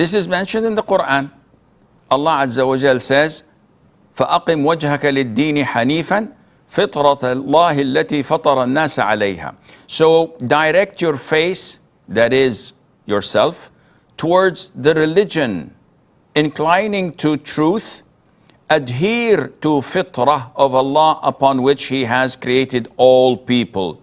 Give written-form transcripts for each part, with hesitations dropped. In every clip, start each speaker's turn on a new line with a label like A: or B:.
A: This is mentioned in the Quran. Allah Azza wa Jal says, فَأَقِمْ وَجْهَكَ لِلدِّينِ حَنِيفًا فِطْرَةَ اللَّهِ الَّتِي فَطَرَ النَّاسَ عَلَيْهَا. So direct your face, that is yourself, towards the religion, inclining to truth, adhere to fitrah of Allah upon which He has created all people.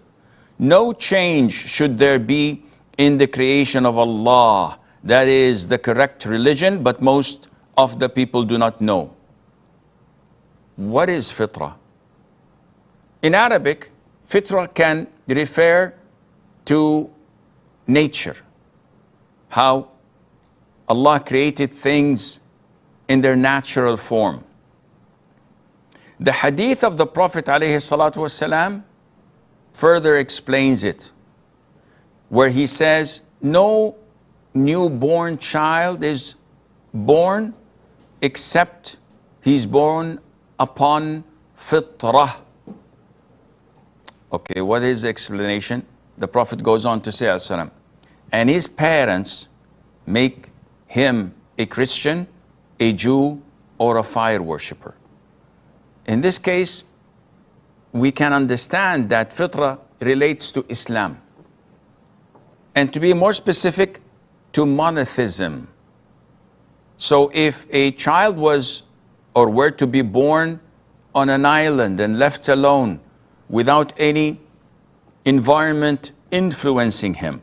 A: No change should there be in the creation of Allah. That is the correct religion, but most of the people do not know. What is fitrah? In Arabic, fitrah can refer to nature. How Allah created things in their natural form. The hadith of the Prophet ﷺ further explains it, where he says, no newborn child is born except he's born upon fitrah. Okay, what is the explanation? The Prophet goes on to say, ﷺ, and his parents make him a Christian, a Jew, or a fire worshipper. In this case, we can understand that fitrah relates to Islam. And to be more specific, to monotheism. So if a child was or were to be born on an island and left alone without any environment influencing him,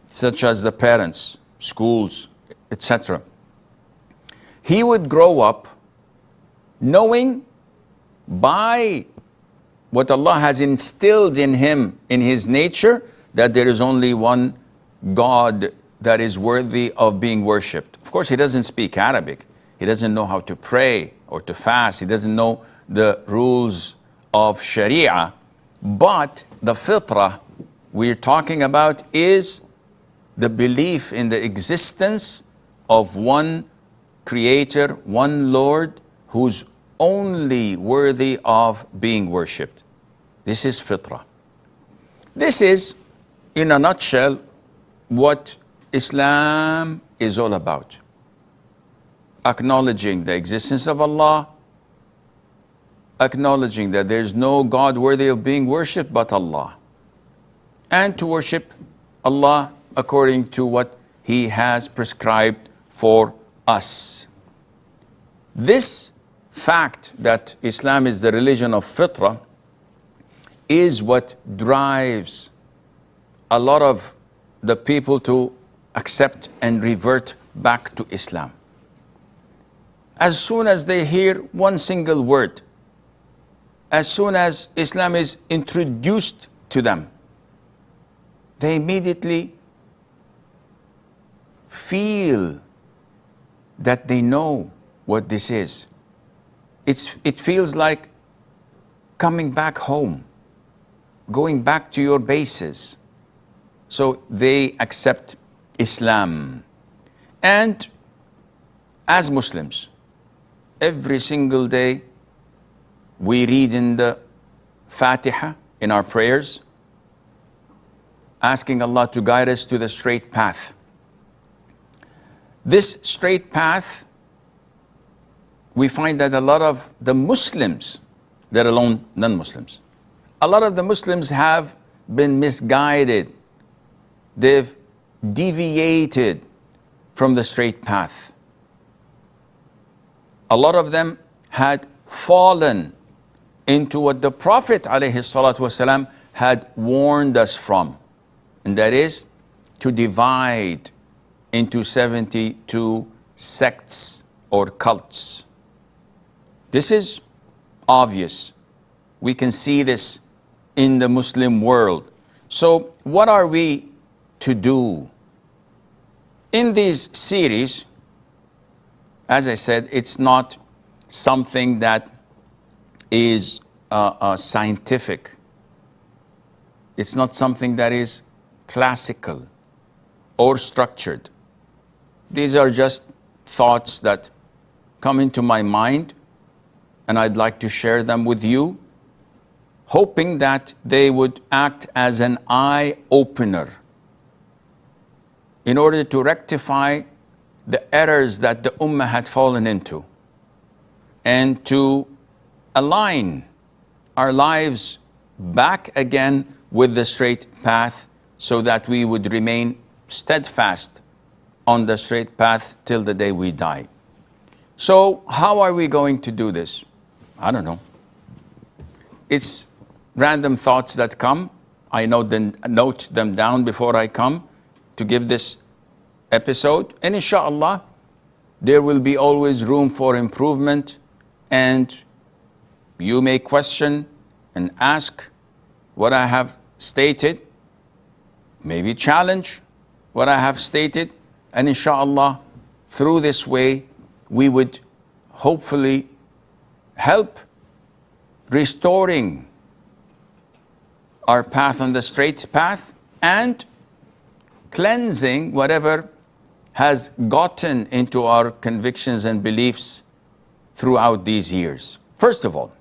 A: such as the parents, schools, etc., he would grow up knowing by what Allah has instilled in him, in his nature, that there is only one God that is worthy of being worshipped. Of course, he doesn't speak Arabic. He doesn't know how to pray or to fast. He doesn't know the rules of Sharia. But the fitrah we're talking about is the belief in the existence of one Creator, one Lord, who's only worthy of being worshipped. This is fitrah. This is, in a nutshell, what Islam is all about. Acknowledging the existence of Allah, acknowledging that there is no God worthy of being worshipped but Allah, and to worship Allah according to what He has prescribed for us. This fact that Islam is the religion of fitrah is what drives a lot of the people to accept and revert back to Islam. As soon as they hear one single word, as soon as Islam is introduced to them, they immediately feel that they know what this is. It feels like coming back home, going back to your bases. So they accept Islam. And as Muslims, every single day we read in the Fatiha, in our prayers, asking Allah to guide us to the straight path. This straight path, we find that a lot of the Muslims, let alone non-Muslims, a lot of the Muslims have been misguided. They've deviated from the straight path. A lot of them had fallen into what the Prophet ﷺ had warned us from, and that is to divide into 72 sects or cults. This is obvious. We can see this in the Muslim world. So what are we to do? In this series, as I said, it's not something that is scientific. It's not something that is classical or structured. These are just thoughts that come into my mind, and I'd like to share them with you, hoping that they would act as an eye-opener in order to rectify the errors that the Ummah had fallen into, and to align our lives back again with the straight path, so that we would remain steadfast on the straight path till the day we die. So how are we going to do this? I don't know. It's random thoughts that come. I note them down before I come to give this episode. And inshallah, there will be always room for improvement, and you may question and ask what I have stated, maybe challenge what I have stated, and inshallah, through this way, we would hopefully help restoring our path on the straight path, and cleansing whatever has gotten into our convictions and beliefs throughout these years. First of all,